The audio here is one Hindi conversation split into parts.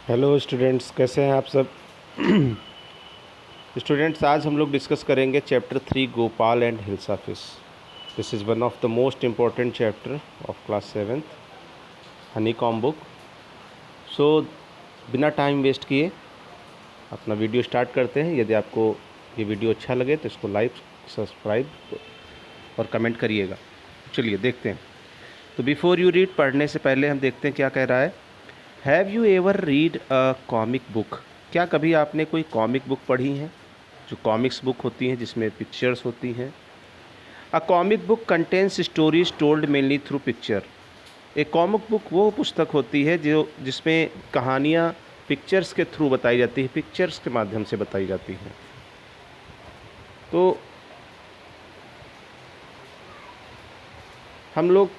हेलो स्टूडेंट्स, कैसे हैं आप सब। स्टूडेंट्स, आज हम लोग डिस्कस करेंगे chapter 3 Gopal and hilsa fish. This is one of the most important chapter of class 7th honeycomb book. So बिना टाइम वेस्ट किए अपना वीडियो स्टार्ट करते हैं। यदि आपको ये वीडियो अच्छा लगे तो इसको लाइक, सब्सक्राइब और कमेंट करिएगा। चलिए देखते हैं। तो बिफोर यू रीड, पढ़ने से पहले हम देखते हैं क्या कह रहा है। Have you ever read a comic book? क्या कभी आपने कोई कॉमिक बुक पढ़ी है? जो कॉमिक्स बुक होती हैं जिसमें पिक्चर्स होती हैं। A comic book contains stories told mainly through picture. एक कॉमिक बुक वो पुस्तक होती है जिसमें कहानियाँ पिक्चर्स के थ्रू बताई जाती है, पिक्चर्स के माध्यम से बताई जाती हैं। तो हम लोग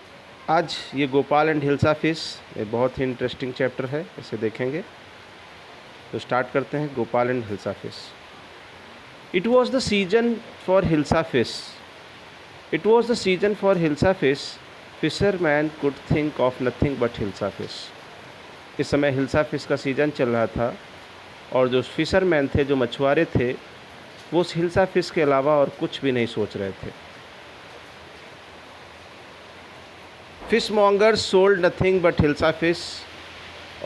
आज ये गोपाल एंड हिल्सा फिश, ये बहुत ही इंटरेस्टिंग चैप्टर है, इसे देखेंगे। तो स्टार्ट करते हैं। Gopal and hilsa fish. It was the season for hilsa fish. It was the season for hilsa fish. Fisherman could think of nothing but hilsa fish. इस समय हिल्सा फिश का सीज़न चल रहा था और जो फिशरमैन थे, जो मछुआरे थे, वो उस हिल्सा फिश के अलावा और कुछ भी नहीं सोच रहे थे। Fish mongers sold nothing but hilsa fish.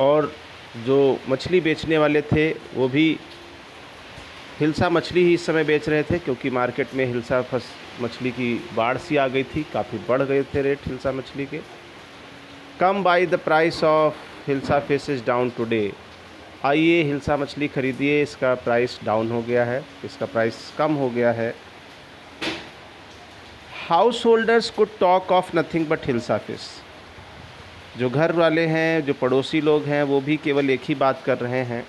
और जो मछली बेचने वाले थे वो भी हिल्सा मछली ही इस समय बेच रहे थे, क्योंकि मार्केट में हिल्सा मछली की बाढ़ सी आ गई थी, काफ़ी बढ़ गए थे रेट हिल्सा मछली के। कम by the price of hilsa fish is down today. आइए हिल्सा मछली खरीदिए, इसका प्राइस डाउन हो गया है, इसका प्राइस कम हो गया है। House holders could talk of nothing but hilsa fish. जो घर वाले हैं, जो पड़ोसी लोग हैं, वो भी केवल एक ही बात कर रहे हैं,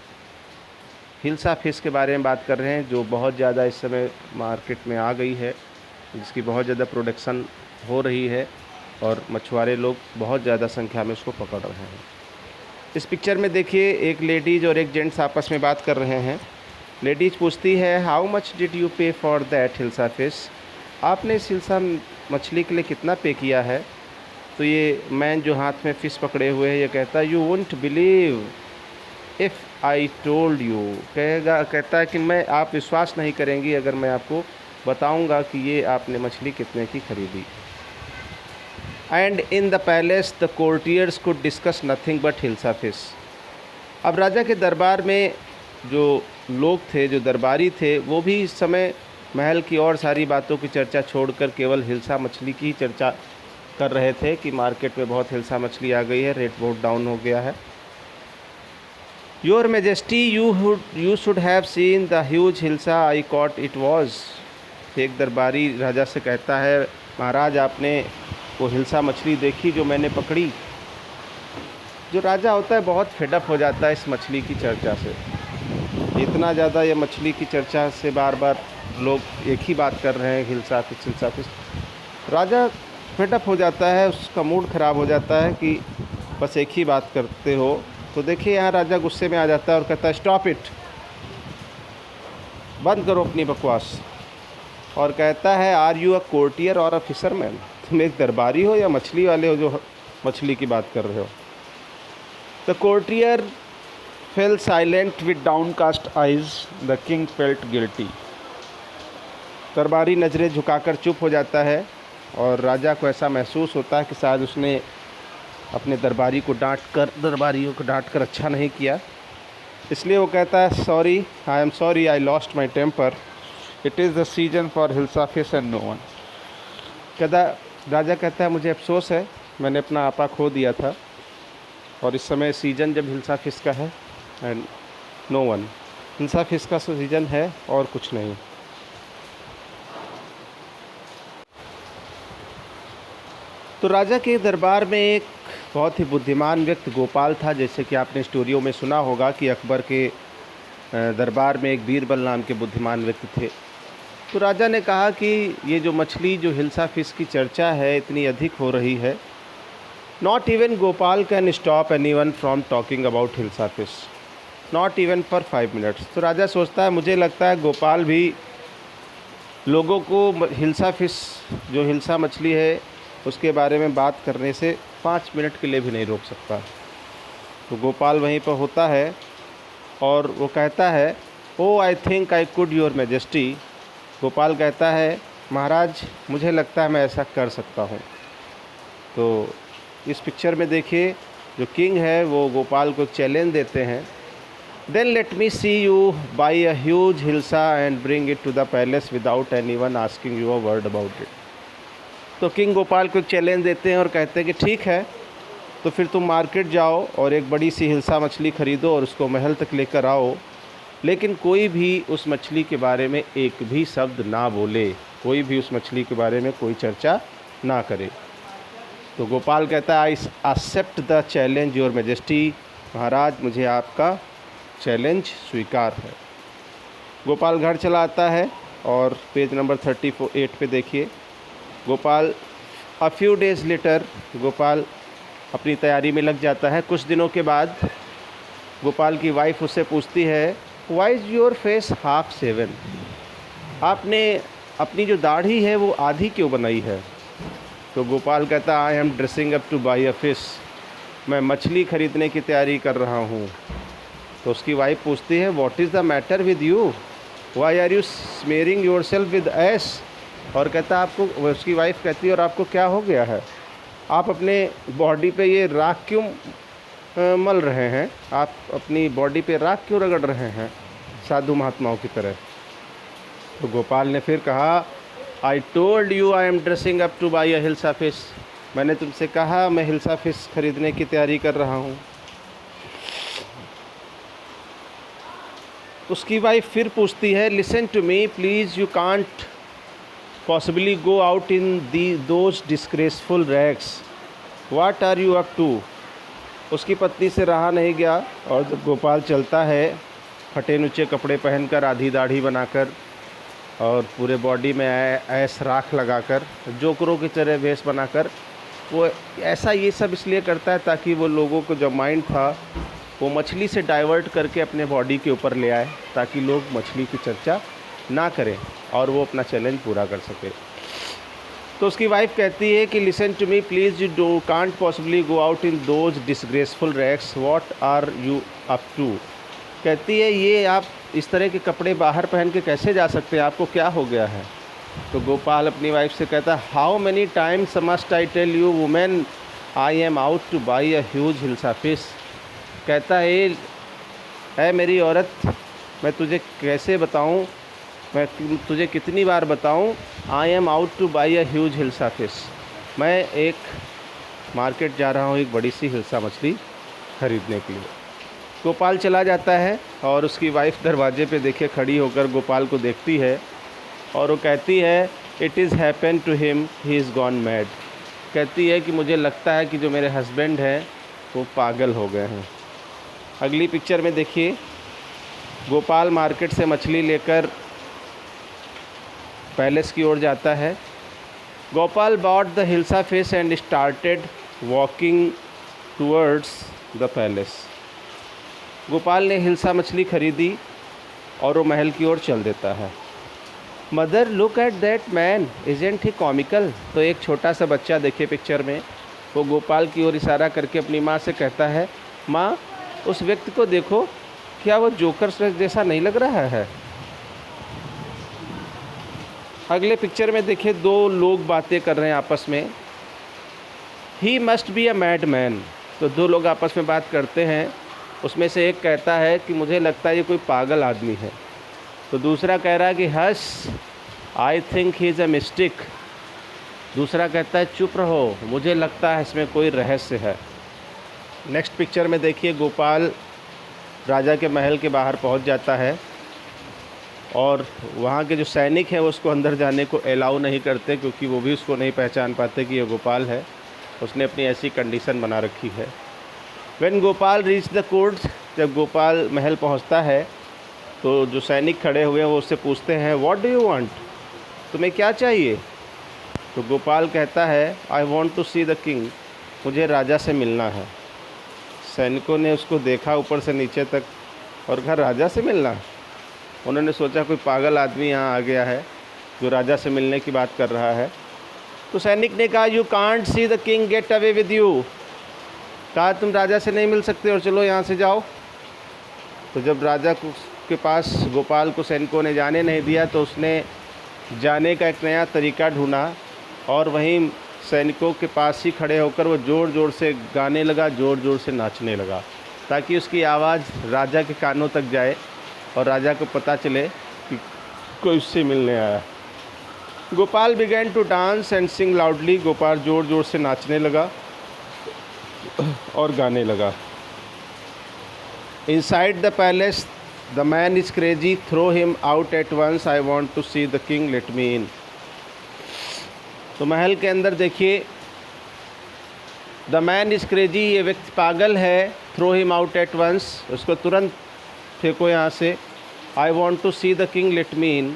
हिल्सा फिश के बारे में बात कर रहे हैं, जो बहुत ज़्यादा इस समय मार्केट में आ गई है, जिसकी बहुत ज़्यादा प्रोडक्शन हो रही है और मछुआरे लोग बहुत ज़्यादा संख्या में उसको पकड़ रहे हैं। इस पिक्चर में देखिए, एक लेडीज़ और एक जेंट्स आपस में बात कर रहे हैं। लेडीज़ पूछती है, हाउ मच डिड यू पे फॉर दैट हिल्सा फिश? आपने इस हिल्सा मछली के लिए कितना पे किया है? तो ये मैन जो हाथ में फ़िश पकड़े हुए है, ये कहता है, you won't believe if I told you. कहता है कि आप विश्वास नहीं करेंगी अगर मैं आपको बताऊंगा कि ये आपने मछली कितने की खरीदी। And in the palace the courtiers could discuss nothing but hilsa fish. अब राजा के दरबार में जो लोग थे, जो दरबारी थे, वो भी इस समय महल की और सारी बातों की चर्चा छोड़कर केवल हिल्सा मछली की ही चर्चा कर रहे थे कि मार्केट में बहुत हिल्सा मछली आ गई है, रेट बहुत डाउन हो गया है। Your majesty, you should have seen the huge hilsa I cot it was. एक दरबारी राजा से कहता है, महाराज आपने वो हिल्सा मछली देखी जो मैंने पकड़ी। जो राजा होता है बहुत फेडअप हो जाता है इस मछली की चर्चा से। इतना ज़्यादा ये मछली की चर्चा से बार बार लोग एक ही बात कर रहे हैं, हिल्सा फिश हिल्सा फिश। राजा फेडअप हो जाता है, उसका मूड ख़राब हो जाता है कि बस एक ही बात करते हो। तो देखिए यहाँ राजा गुस्से में आ जाता है और कहता है, स्टॉप इट, बंद करो अपनी बकवास। और कहता है, आर यू अ कोर्टियर और अ फिशरमैन? तुम एक दरबारी हो या मछली वाले हो जो मछली की बात कर रहे हो? The courtier fail silent with downcast eyes. The king felt guilty. दरबारी नज़रें झुकाकर चुप हो जाता है और राजा को ऐसा महसूस होता है कि शायद उसने अपने दरबारियों को डांट कर अच्छा नहीं किया। इसलिए वो कहता है, sorry, I am sorry, I lost my temper, it is the season for hilsa fish and no one. राजा कहता है, मुझे अफसोस है, मैंने अपना आपा खो दिया था और इस समय सीजन जब हिल्सा फिश का है and no one. Hilsa fish का सीजन है और कुछ नहीं। तो राजा के दरबार में एक बहुत ही बुद्धिमान व्यक्ति गोपाल था। जैसे कि आपने स्टोरियों में सुना होगा कि अकबर के दरबार में एक बीरबल नाम के बुद्धिमान व्यक्ति थे। तो राजा ने कहा कि ये जो मछली, जो हिल्सा फिश की चर्चा है, इतनी अधिक हो रही है, not even Gopal can stop anyone from talking about hilsa fish, not even for 5 minutes. तो राजा सोचता है, मुझे लगता है गोपाल भी लोगों को हिल्सा फिश, जो हिल्सा मछली है, उसके बारे में बात करने से 5 मिनट के लिए भी नहीं रोक सकता। तो गोपाल वहीं पर होता है और वो कहता है, oh I think I could your majesty. Gopal कहता है, महाराज मुझे लगता है मैं ऐसा कर सकता हूँ। तो इस पिक्चर में देखिए जो किंग है वो गोपाल को चैलेंज देते हैं, then let me see you buy a huge hilsa and bring it to the palace without anyone asking you a word about it. तो किंग गोपाल को चैलेंज देते हैं और कहते हैं कि ठीक है, तो फिर तुम मार्केट जाओ और एक बड़ी सी हिल्सा मछली ख़रीदो और उसको महल तक लेकर आओ, लेकिन कोई भी उस मछली के बारे में एक भी शब्द ना बोले, कोई भी उस मछली के बारे में कोई चर्चा ना करे। तो गोपाल कहता है, I accept the challenge your majesty. महाराज मुझे आपका चैलेंज स्वीकार है। गोपाल घर चला आता है और पेज नंबर 38 पे देखिए, Gopal a few days later, Gopal अपनी तैयारी में लग जाता है। कुछ दिनों के बाद गोपाल की वाइफ उससे पूछती है, why is your face half shaven? आपने अपनी जो दाढ़ी है वो आधी क्यों बनाई है? तो गोपाल कहता, I am dressing up to buy a fish. मैं मछली ख़रीदने की तैयारी कर रहा हूँ। तो उसकी वाइफ पूछती है, what is the matter with you, why are you smearing yourself with ash? और कहता आपको, उसकी वाइफ कहती है, और आपको क्या हो गया है, आप अपने बॉडी पे ये राख क्यों मल रहे हैं, आप अपनी बॉडी पे राख क्यों रगड़ रहे हैं साधु महात्माओं की तरह? तो गोपाल ने फिर कहा, I told you I am dressing up to buy a hilsa fish. मैंने तुमसे कहा मैं हिल्सा फिश खरीदने की तैयारी कर रहा हूँ। उसकी वाइफ फिर पूछती है, listen to me please, you can't possibly go out in those disgraceful rags, what are you up to? उसकी पत्नी से रहा नहीं गया और जब गोपाल चलता है फटे नुचे कपड़े पहनकर, आधी दाढ़ी बनाकर और पूरे बॉडी में ऐस राख लगाकर, जोकरों की तरह वेश बनाकर, वो ऐसा ये सब इसलिए करता है ताकि वो लोगों को जो माइंड था वो मछली से डाइवर्ट करके अपने बॉडी के ऊपर ले आए, ताकि लोग मछली की चर्चा ना करें और वो अपना चैलेंज पूरा कर सके। तो उसकी वाइफ कहती है कि listen to me please, you do can't possibly go out in those disgraceful rags, what are you up to? कहती है, ये आप इस तरह के कपड़े बाहर पहन के कैसे जा सकते हैं, आपको क्या हो गया है? तो गोपाल अपनी वाइफ से कहता है, how many times must I tell you women I am out to buy a huge hilsa fish? कहता है मेरी औरत, मैं तुझे कैसे बताऊं, मैं तुझे कितनी बार बताऊं, आई am out to buy a huge hilsa fish. मैं एक मार्केट जा रहा हूं एक बड़ी सी हिल्सा मछली ख़रीदने के लिए। गोपाल चला जाता है और उसकी वाइफ दरवाजे पे देखे खड़ी होकर गोपाल को देखती है और वो कहती है, it is happen to him, he is gone mad. कहती है कि मुझे लगता है कि जो मेरे हस्बैंड हैं वो पागल हो गए हैं। अगली पिक्चर में देखिए, गोपाल मार्केट से मछली लेकर पैलेस की ओर जाता है। Gopal bought the hilsa fish and started walking towards the palace. Gopal ने हिल्सा मछली खरीदी और वो महल की ओर चल देता है। Mother look at that man, isn't he comical? तो एक छोटा सा बच्चा देखिए पिक्चर में, वो गोपाल की ओर इशारा करके अपनी माँ से कहता है, माँ उस व्यक्ति को देखो, क्या वो जोकर जैसा नहीं लग रहा है? अगले पिक्चर में देखिए, दो लोग बातें कर रहे हैं आपस में। He must be a mad man. तो दो लोग आपस में बात करते हैं, उसमें से एक कहता है कि मुझे लगता है ये कोई पागल आदमी है। तो दूसरा कह रहा है कि hush, I think he is a mistake. दूसरा कहता है चुप रहो, मुझे लगता है इसमें कोई रहस्य है। नेक्स्ट पिक्चर में देखिए, गोपाल राजा के महल के बाहर पहुंच जाता है और वहाँ के जो सैनिक हैं वो उसको अंदर जाने को अलाउ नहीं करते, क्योंकि वो भी उसको नहीं पहचान पाते कि ये गोपाल है। उसने अपनी ऐसी कंडीशन बना रखी है। When Gopal reach the court, जब गोपाल महल पहुँचता है तो जो सैनिक खड़े हुए हैं वो उससे पूछते हैं, व्हाट डू यू वांट? तुम्हें क्या चाहिए? तो गोपाल कहता है, I want to see the king, मुझे राजा से मिलना है। सैनिकों ने उसको देखा ऊपर से नीचे तक और कहा, राजा से मिलना? उन्होंने सोचा कोई पागल आदमी यहाँ आ गया है जो राजा से मिलने की बात कर रहा है। तो सैनिक ने कहा, you can't see the king, get away with you. कहा तुम राजा से नहीं मिल सकते और चलो यहाँ से जाओ। तो जब राजा के पास गोपाल को सैनिकों ने जाने नहीं दिया तो उसने जाने का एक नया तरीका ढूंढा और वहीं सैनिकों के पास ही खड़े होकर वो ज़ोर ज़ोर से गाने लगा, ज़ोर ज़ोर से नाचने लगा, ताकि उसकी आवाज़ राजा के कानों तक जाए और राजा को पता चले कि कोई उससे मिलने आया। Gopal began to dance and sing loudly. Gopal ज़ोर ज़ोर से नाचने लगा और गाने लगा। Inside the palace the man is crazy, throw him out at once, I want to see the king, let me in. तो महल के अंदर देखिए, द मैन इज़ क्रेजी, ये व्यक्ति पागल है, throw him out at once, उसको तुरंत फेंको यहाँ से, I want to see the king, let me in.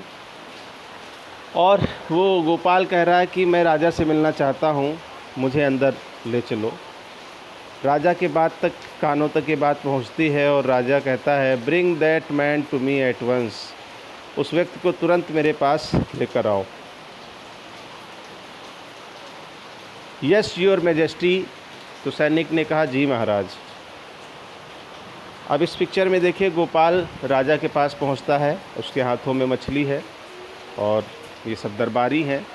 और वो गोपाल कह रहा है कि मैं राजा से मिलना चाहता हूँ, मुझे अंदर ले चलो। राजा के बात तक, कानों तक ये बात पहुँचती है और राजा कहता है, bring that man to me at once, उस व्यक्ति को तुरंत मेरे पास लेकर आओ। यस योर मैजेस्टी, तो सैनिक ने कहा, जी महाराज। अब इस पिक्चर में देखिए, गोपाल राजा के पास पहुंचता है, उसके हाथों में मछली है और ये सब दरबारी हैं।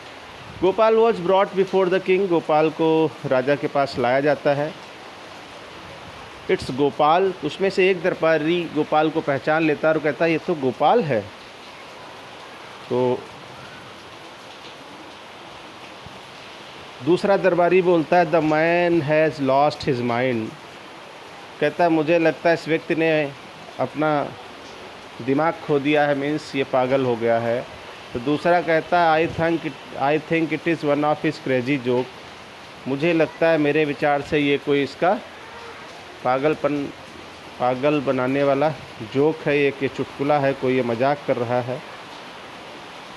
Gopal was brought before the king, Gopal को राजा के पास लाया जाता है। इट्स गोपाल, उसमें से एक दरबारी गोपाल को पहचान लेता है और कहता है, ये तो गोपाल है। तो दूसरा दरबारी बोलता है, the man has lost his mind, कहता है मुझे लगता है इस व्यक्ति ने अपना दिमाग खो दिया है, मीन्स ये पागल हो गया है। तो दूसरा कहता है, I think it is one of his crazy joke, मुझे लगता है मेरे विचार से ये कोई इसका पागल बनाने वाला जोक है, ये चुटकुला है, कोई ये मजाक कर रहा है।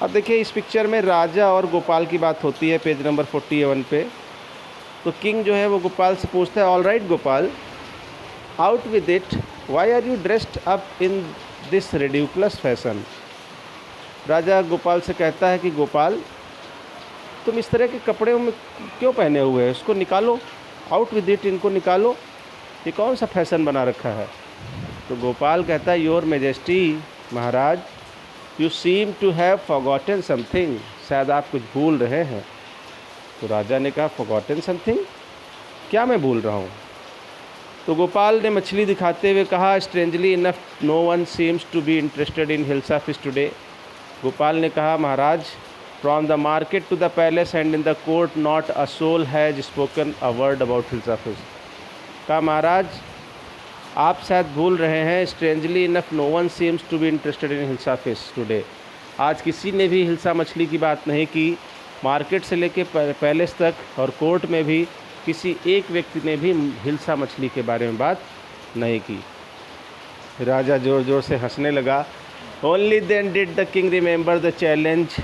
अब देखिए, इस पिक्चर में राजा और गोपाल की बात होती है पेज नंबर 41 पे। तो किंग जो है वो गोपाल से पूछता है, all right Gopal, out with it, why are you dressed up in this ridiculous fashion. राजा गोपाल से कहता है कि गोपाल, तुम इस तरह के कपड़े में क्यों पहने हुए हैं, इसको निकालो, आउट विद इट, इनको निकालो, ये कौन सा फैशन बना रखा है। तो गोपाल कहता है, योर मैजेस्टी, महाराज, you seem to have forgotten something, शायद आप कुछ भूल रहे हैं। तो राजा ने कहा, फॉरगॉटन समथिंग, क्या मैं भूल रहा हूँ। तो गोपाल ने मछली दिखाते हुए कहा, strangely enough no one seems to be interested in hilsa fish today. Gopal ने कहा, महाराज, from the market to the palace and in the court not a soul has spoken a word about hilsa fish. कहा, महाराज, आप शायद भूल रहे हैं, strangely enough no one seems to be interested in hilsa fish today, आज किसी ने भी हिल्सा मछली की बात नहीं की, मार्केट से लेके पैलेस तक और कोर्ट में भी किसी एक व्यक्ति ने भी हिल्सा मछली के बारे में बात नहीं की। राजा ज़ोर ज़ोर से हंसने लगा। Only then did the king remember the challenge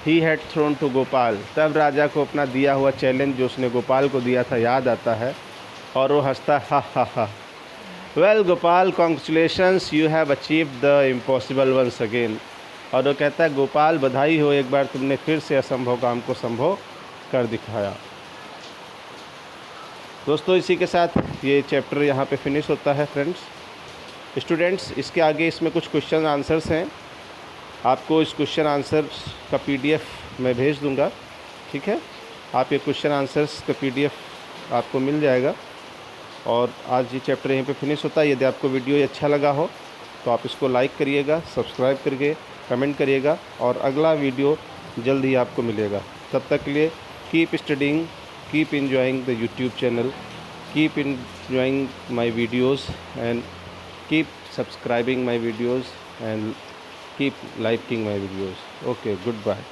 he had thrown to Gopal, तब राजा को अपना दिया हुआ चैलेंज जो उसने गोपाल को दिया था याद आता है और वो हंसता, हा हा हा, well Gopal, congratulations, you have achieved the impossible once again. और वो कहता है, गोपाल, बधाई हो, एक बार तुमने फिर से असंभव काम को संभव कर दिखाया। दोस्तों, इसी के साथ ये चैप्टर यहाँ पे फिनिश होता है। फ्रेंड्स, स्टूडेंट्स, इसके आगे इसमें कुछ क्वेश्चन आंसर्स हैं, आपको इस क्वेश्चन आंसर्स का PDF मैं भेज दूँगा, ठीक है। आप ये क्वेश्चन आंसर्स का PDF आपको मिल जाएगा। और आज ये चैप्टर यहीं पे फिनिश होता है। यदि आपको वीडियो ये अच्छा लगा हो तो आप इसको लाइक करिएगा, सब्सक्राइब करके कमेंट करिएगा और अगला वीडियो जल्द ही आपको मिलेगा। तब तक के लिए keep studying, keep enjoying the YouTube channel, keep enjoying my videos and keep subscribing my videos and keep liking my videos. Okay, goodbye.